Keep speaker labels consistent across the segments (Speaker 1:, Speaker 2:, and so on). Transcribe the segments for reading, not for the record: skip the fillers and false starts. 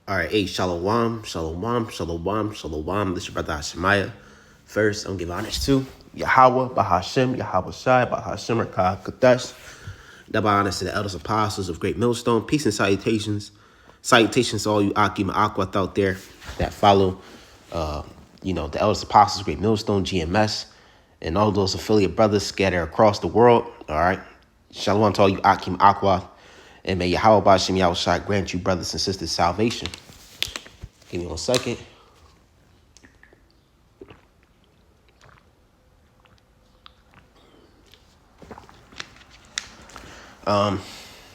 Speaker 1: All right, hey, shalom, shalom, shalom, shalom. This is your brother Hashemiah. First, I'm going to give honors to Yahweh, Bahashem, Yahweh Shai, Bahashem, Rakah, Kadesh. Double honors to the elders apostles of Great Millstone. Peace and salutations. Salutations to all you Akim and Aquath out there that follow, the elders apostles, Great Millstone, GMS, and all those affiliate brothers scattered across the world. All right. Shalom to all you Akim Aquath. And may Yahweh Bashem Yahweh Shai grant you brothers and sisters salvation. Give me 1 second.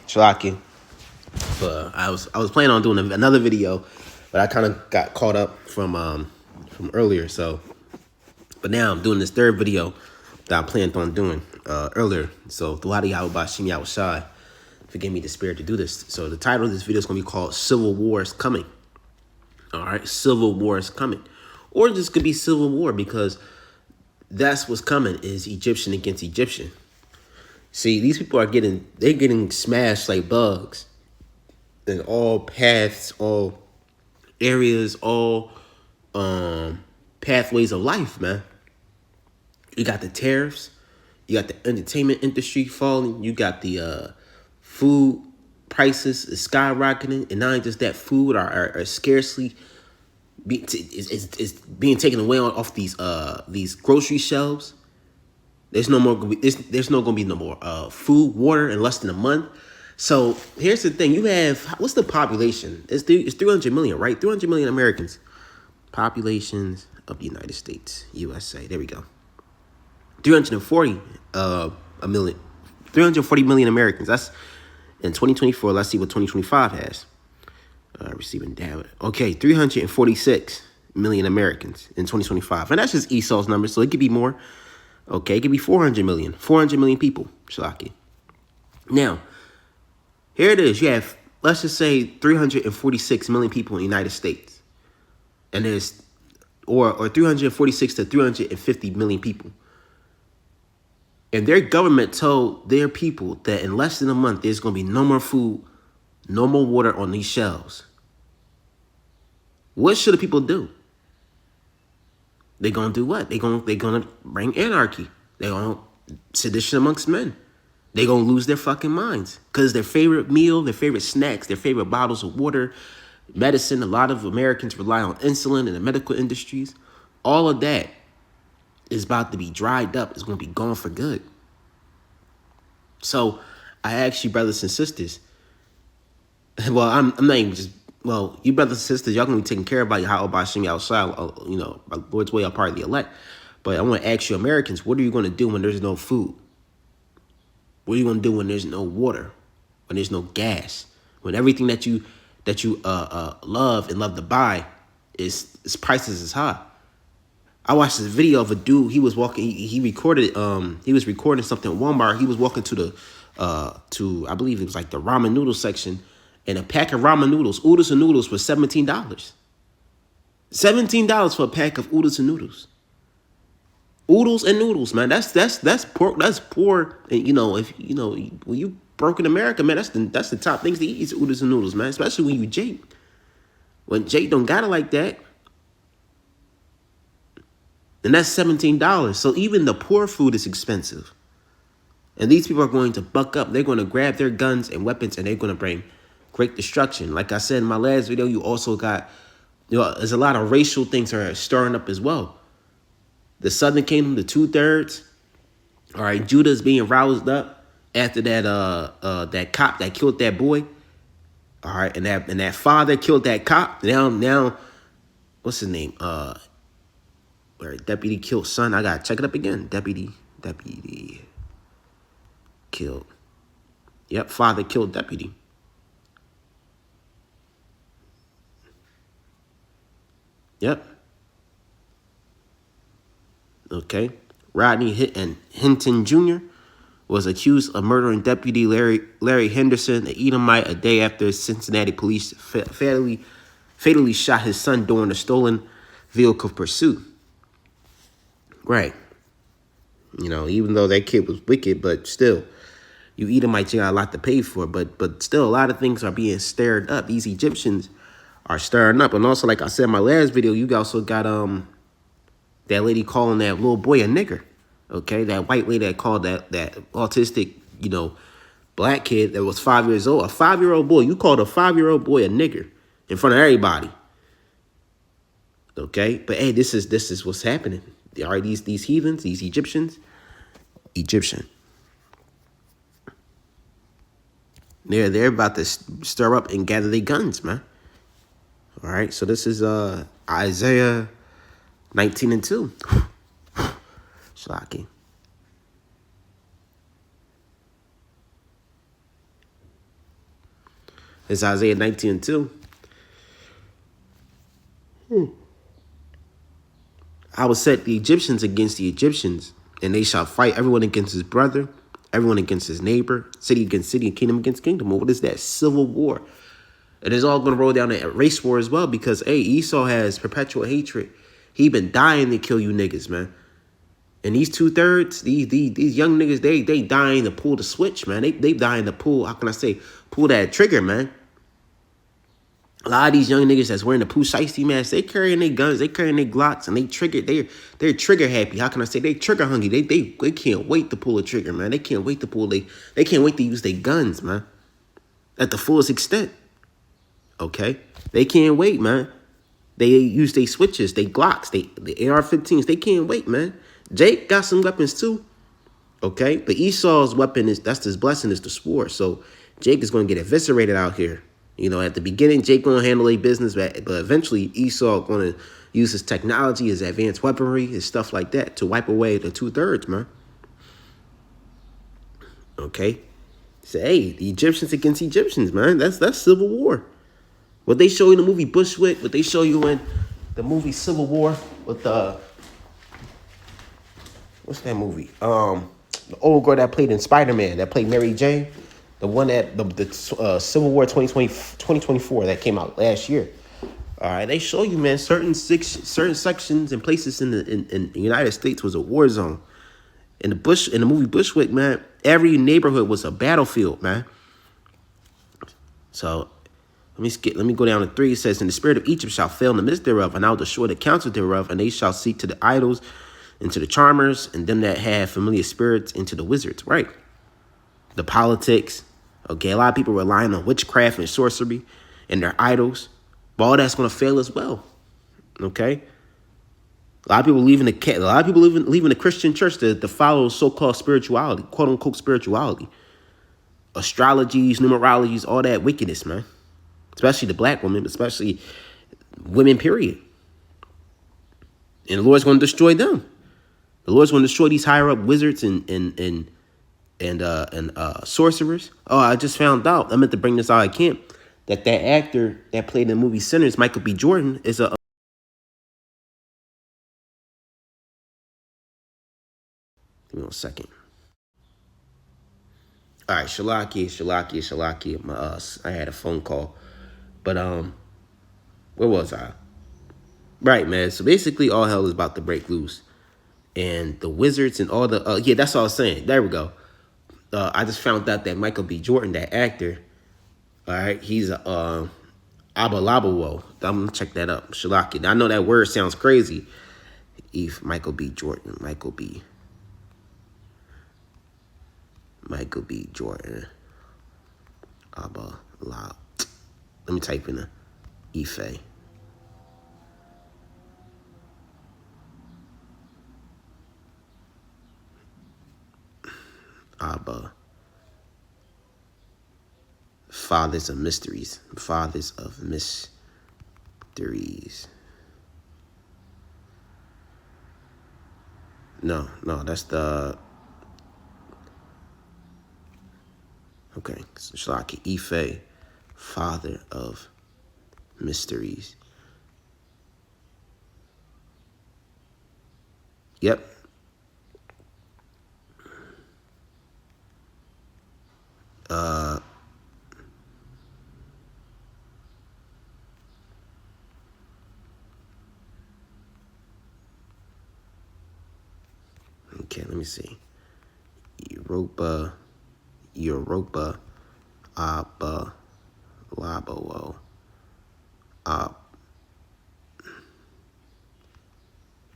Speaker 1: Shalaki. But I was planning on doing another video, but I kind of got caught up from earlier. But now I'm doing this third video that I planned on doing earlier. So throughout Yahweh Bashem Yahweh Shai, forgive me the spirit to do this. So the title of this video is going to be called Civil War is Coming. All right, Civil War is coming. Or this could be Civil War because that's what's coming is Egyptian against Egyptian. See, these people are getting smashed like bugs in all paths, all areas, all pathways of life, man. You got the tariffs, you got the entertainment industry falling, you got the food prices is skyrocketing, and not just that, food are scarcely is being taken away off these grocery shelves. There's no more food, water in less than a month. So here's the thing: you have, what's the population? It's 300 million, right? 300 million Americans. Populations of the United States, USA. There we go. 340 million Americans. That's in 2024. Let's see what 2025 has. Receiving data. Okay, 346 million Americans in 2025. And that's just Esau's number, so it could be more. Okay, it could be 400 million. 400 million people, Shalaki. Now, here it is. You have, let's just say, 346 million people in the United States. And there's, or 346 to 350 million people. And their government told their people that in less than a month, there's going to be no more food, no more water on these shelves. What should the people do? They're going to do what? They're going to bring anarchy. They're going to sedition amongst men. They're going to lose their fucking minds. Because their favorite meal, their favorite snacks, their favorite bottles of water, medicine, a lot of Americans rely on insulin in the medical industries. All of that is about to be dried up. It's going to be gone for good. So I ask you, brothers and sisters, well, I'm not even just, well, you brothers and sisters, y'all going to be taken care of by Yahweh Bashem outside, by Lord's way, are part of the elect. But I want to ask you, Americans, what are you going to do when there's no food? What are you going to do when there's no water? When there's no gas? When everything that you love and love to buy its prices is high? I watched this video of a dude. He was walking. He recorded. He was recording something at Walmart. He was walking to I believe it was like the ramen noodle section, and a pack of ramen noodles, oodles and noodles, was $17. $17 for a pack of oodles and noodles. Oodles and noodles, man. That's poor. That's poor. And when you broke in America, man, that's the top things to eat is oodles and noodles, man. Especially when you Jake. When Jake don't got it like that. And that's $17. So even the poor food is expensive. And these people are going to buck up. They're going to grab their guns and weapons, and they're going to bring great destruction. Like I said in my last video, you also got, there's a lot of racial things that are stirring up as well. The Southern Kingdom, the 2/3. All right, Judah's being roused up after that cop that killed that boy. All right, and that father killed that cop. Now, what's his name? Deputy killed son. I gotta check it up again. Deputy killed. Yep, father killed deputy. Yep. Okay. Rodney Hinton Jr. was accused of murdering Deputy Larry Henderson, an Edomite, a day after Cincinnati police fatally shot his son during a stolen vehicle pursuit. Right. Even though that kid was wicked, but still, you Edomites, you got a lot to pay for. But still, a lot of things are being stirred up. These Egyptians are stirring up. And also, like I said in my last video, you also got that lady calling that little boy a nigger. Okay, that white lady that called that autistic, black kid that was 5 years old, a 5-year-old boy. You called a 5-year-old boy a nigger in front of everybody. Okay, but hey, this is what's happening. All right, these heathens, these Egyptian. They're about to stir up and gather their guns, man. All right, so this is Isaiah 19:2. Shlaki. It's Isaiah 19:2. I will set the Egyptians against the Egyptians, and they shall fight everyone against his brother, everyone against his neighbor, city against city, and kingdom against kingdom. Well, what is that? Civil war. And it's all going to roll down to race war as well because, hey, Esau has perpetual hatred. He been dying to kill you niggas, man. And these 2/3, these young niggas, they dying to pull the switch, man. They dying to pull, how can I say, pull that trigger, man. A lot of these young niggas that's wearing the Pooh Shiesty mask, they carrying their guns, they carrying their Glocks, and they're trigger happy. How can I say? They trigger hungry. They can't wait to pull a trigger, man. They can't wait to use their guns, man, at the fullest extent. Okay, they can't wait, man. They use their switches, they Glocks, the AR-15s. They can't wait, man. Jake got some weapons too. Okay, but Esau's weapon that's his blessing, is the sword. So Jake is going to get eviscerated out here. At the beginning, Jake going to handle a business, but eventually Esau going to use his technology, his advanced weaponry, his stuff like that to wipe away the 2/3, man. Okay? So, hey, the Egyptians against Egyptians, man. That's civil war. What they show you in the movie Bushwick, what they show you in the movie Civil War with what's that movie? The old girl that played in Spider-Man, that played Mary Jane. The one that the Civil War 2024 that came out last year. All right, they show you, man, certain sections and places in the United States was a war zone. In the movie Bushwick, man, every neighborhood was a battlefield, man. So let me go down to 3. It says, "And the spirit of Egypt shall fail in the midst thereof, and I will destroy the counsel thereof, and they shall seek to the idols, and to the charmers, and them that have familiar spirits, and to the wizards." Right. The politics. Okay, a lot of people relying on witchcraft and sorcery and their idols. But all that's going to fail as well. Okay? A lot of people leaving the Christian church to follow so-called spirituality, quote-unquote spirituality. Astrologies, numerologies, all that wickedness, man. Especially the black women, especially women, period. And the Lord's going to destroy them. The Lord's going to destroy these higher-up wizards and sorcerers. Oh, I just found out. I meant to bring this out. I can't. That actor that played in the movie Sinners, Michael B. Jordan, is a. Give me 1 second. All right, Shalaki. I had a phone call, but where was I? Right, man. So basically, all hell is about to break loose, and the wizards and all the yeah, that's all I was saying. There we go. I just found out that Michael B. Jordan, that actor, all right, he's a Abalabawo. I'm gonna check that up. Shalaki. I know that word sounds crazy. If Michael B. Jordan, Michael B. Jordan, Abalab. Let me type in Ife. Abba. Fathers of mysteries. Fathers of mysteries. No, that's the. Okay, Shalaki Ife, father of mysteries. Yep. Okay, let me see. Europa, Abba, Labowo,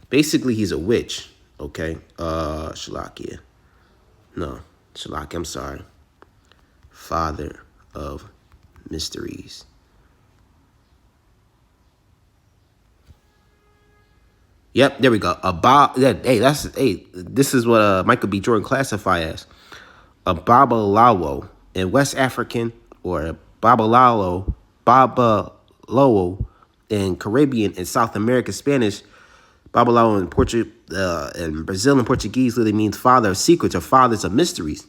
Speaker 1: Basically, he's a witch. Okay. Shalakia. No, Shalakia, I'm sorry. Father of mysteries. Yep, there we go. This is what Michael B. Jordan classify as a Babalawo in West African, or Babalawo in Caribbean and South American Spanish. Babalawo in Portuguese and Brazil and Portuguese literally means father of secrets or fathers of mysteries.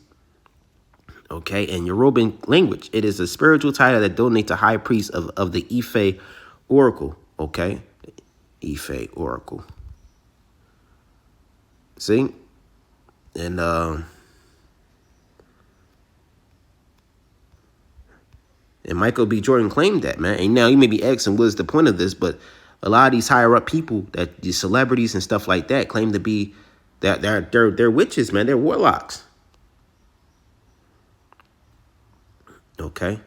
Speaker 1: Okay, in Yoruban language, it is a spiritual title that donates to high priest of the Ife Oracle. Okay, Ife Oracle. See, and Michael B. Jordan claimed that, man. And now you may be asking, what's the point of this? But a lot of these higher up people, that these celebrities and stuff like that, claim to be that they're witches, man. They're warlocks. Okay.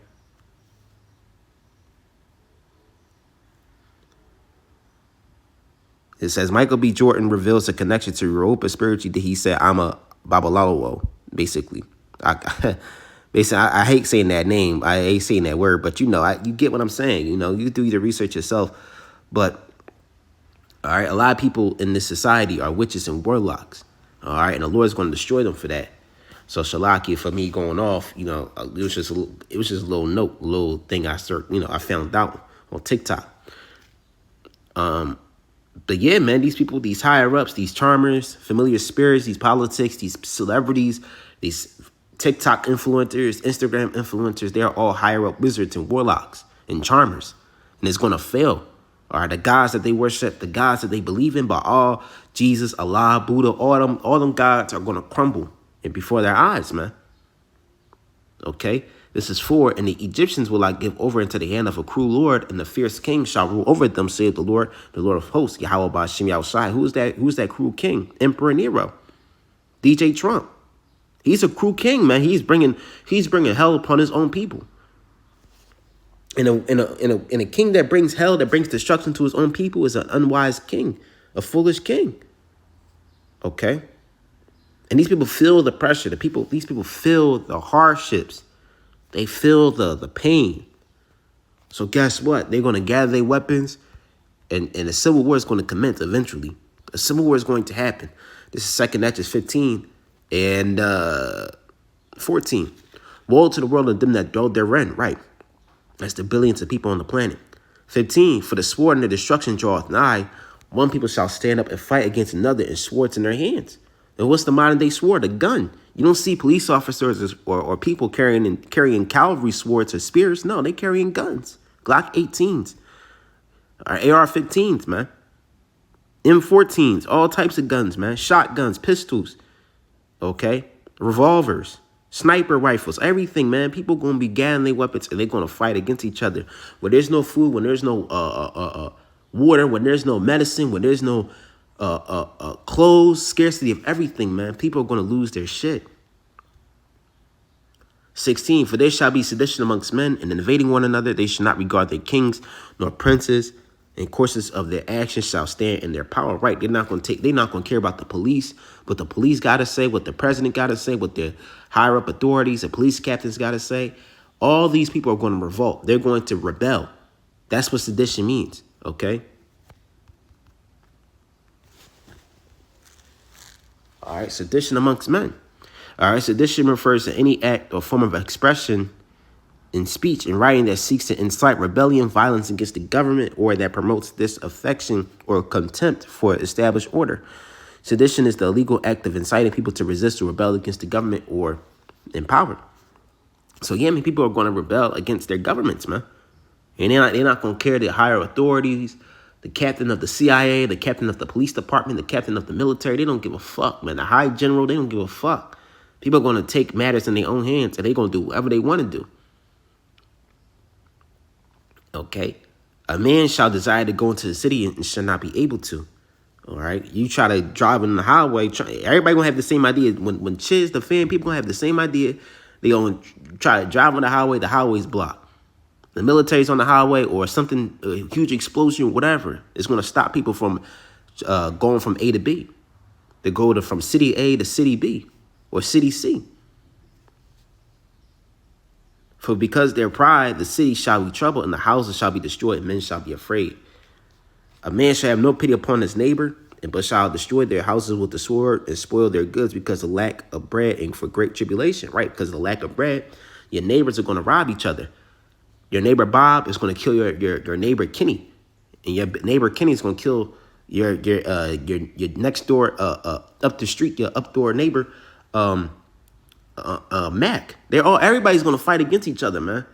Speaker 1: It says Michael B. Jordan reveals a connection to Europa spiritually. He said, "I'm a Babalawo," basically. I hate saying that name. I hate saying that word, but you get what I'm saying. You do your research yourself. But all right, a lot of people in this society are witches and warlocks. All right, and the Lord's going to destroy them for that. So Shalakia, for me going off, it was just a little note, a little thing I found out on TikTok. But yeah, man, these people, these higher ups, these charmers, familiar spirits, these politics, these celebrities, these TikTok influencers, Instagram influencers, they're all higher up wizards and warlocks and charmers. And it's going to fail. All right, the gods that they worship, the gods that they believe in, Baal, Jesus, Allah, Buddha, all them gods are going to crumble and before their eyes, man. Okay, this is 4, and the Egyptians will I give over into the hand of a cruel lord, and the fierce king shall rule over them, saith the Lord of hosts, Yahweh Ba'ashem Yahushai. Who's that cruel king? Emperor Nero, DJ Trump. He's a cruel king, man. He's bringing hell upon his own people. In a king that brings hell, that brings destruction to his own people, is an unwise king, a foolish king. Okay. And these people feel the pressure. These people feel the hardships. They feel the pain. So guess what? They're going to gather their weapons, and a civil war is going to commence eventually. A civil war is going to happen. This is 2 Esdras 15 and 14. Woe to the world and them that dwell therein. Right. That's the billions of people on the planet. 15. For the sword and the destruction draweth nigh. One people shall stand up and fight against another, and swords in their hands. And what's the modern day sword? A gun. You don't see police officers or people carrying cavalry swords or spears. No, they carrying guns. Glock 18s. Or AR-15s, man. M14s. All types of guns, man. Shotguns, pistols. Okay? Revolvers. Sniper rifles. Everything, man. People going to be gathering their weapons, and they're going to fight against each other. When there's no food, when there's no water, when there's no medicine, when there's no clothes, scarcity of everything, man. People are going to lose their shit. 16, for there shall be sedition amongst men, and invading one another, they shall not regard their kings nor princes, and courses of their actions shall stand in their power. Right? They're not going to care about the police, what the police got to say, what the president got to say, what the higher up authorities, the police captains got to say. All these people are going to revolt. They're going to rebel. That's what sedition means. Okay. All right, sedition amongst men. All right, sedition refers to any act or form of expression in speech and writing that seeks to incite rebellion, violence against the government, or that promotes disaffection or contempt for established order. Sedition is the illegal act of inciting people to resist or rebel against the government or in power. So yeah, people are going to rebel against their governments, man. And they're not going to care the higher authorities, the captain of the CIA, the captain of the police department, the captain of the military. They don't give a fuck, man. The high general, they don't give a fuck. People are going to take matters in their own hands, and they're going to do whatever they want to do. Okay? A man shall desire to go into the city and shall not be able to. All right? You try to drive on the highway. Everybody going to have the same idea. When Chiz, the fan, people going to have the same idea. They going to try to drive on the highway's blocked. The military's on the highway or something, a huge explosion, whatever, is going to stop people from going from A to B. They go from city A to city B or city C. For because their pride, the city shall be troubled, and the houses shall be destroyed, and men shall be afraid. A man shall have no pity upon his neighbor, but shall destroy their houses with the sword and spoil their goods because of lack of bread and for great tribulation, right? Because of the lack of bread, your neighbors are going to rob each other. Your neighbor Bob is going to kill your neighbor Kenny, and your neighbor Kenny is going to kill your next door up the street, your up door neighbor Mac. Everybody's going to fight against each other, man.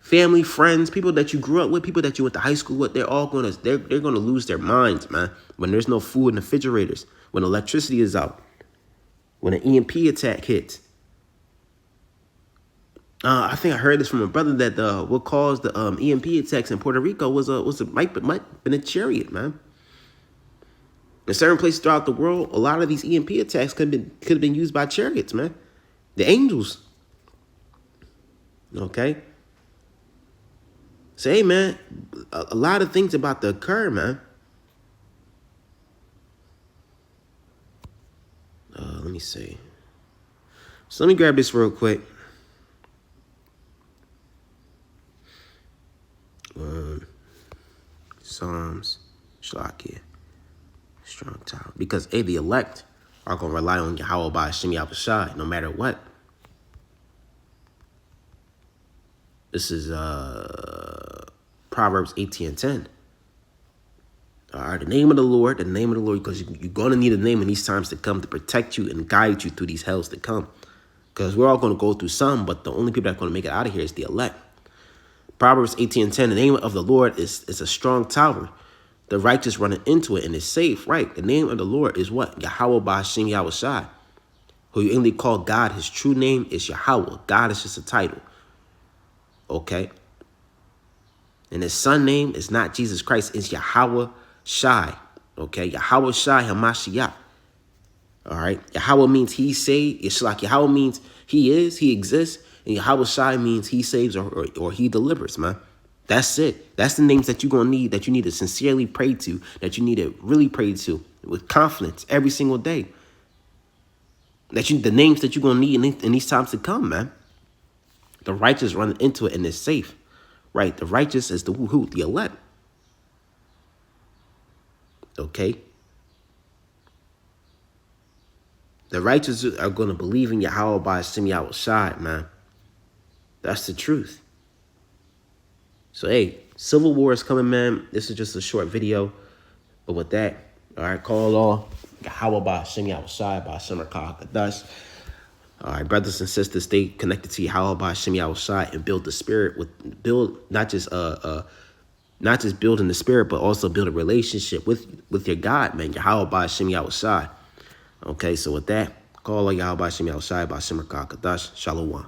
Speaker 1: Family, friends, people that you grew up with, people that you went to high school with, they're going to lose their minds, man. When there's no food in the refrigerators, when electricity is out, when an EMP attack hits. I think I heard this from a brother that what caused the EMP attacks in Puerto Rico might have been a chariot, man. In certain places throughout the world, a lot of these EMP attacks could have been used by chariots, man. The angels. Okay. So, hey, man, a lot of things about to occur, man. Let me see. So let me grab this real quick. Psalms, Shalakia, strong tower. Because, the elect are going to rely on Yahweh by Hashem Yahushai no matter what. This is Proverbs 18:10. All right, the name of the Lord, because you're going to need a name in these times to come to protect you and guide you through these hells to come. Because we're all going to go through some, but the only people that are going to make it out of here is the elect. Proverbs 18:10, the name of the Lord is a strong tower. The righteous running into it and is safe, right? The name of the Lord is what? Yahweh Ba'Hashem Yahushai, who you only call God. His true name is Yahweh. God is just a title. Okay? And his son name is not Jesus Christ. It's Yahweh Shai. Okay? Yahweh Shai Hamashiach. All right? Yahweh means he saved. It's like Yahweh means he exists. And Yahweh Shai means he saves or he delivers, man. That's it. That's the names that you're going to need, that you need to sincerely pray to, that you need to really pray to with confidence every single day. The names that you're going to need in these times to come, man. The righteous run into it and it's safe, right? The righteous is the elect. Okay? The righteous are going to believe in Yahweh by Hashem Yahushai, man. That's the truth. So, hey, Civil War is coming, man. This is just a short video. But with that, all right, call all Yahweh by Hashem Yahushai by Hashem Kadash. All right, brothers and sisters, stay connected to Yahweh by Hashem Yahushai and build the spirit not just building the spirit, but also build a relationship with your God, man. Yahweh by Hashem Yahushai. Okay, so with that, call all Yahweh by Hashem Yahushai by Hashem Kadash. Shalom.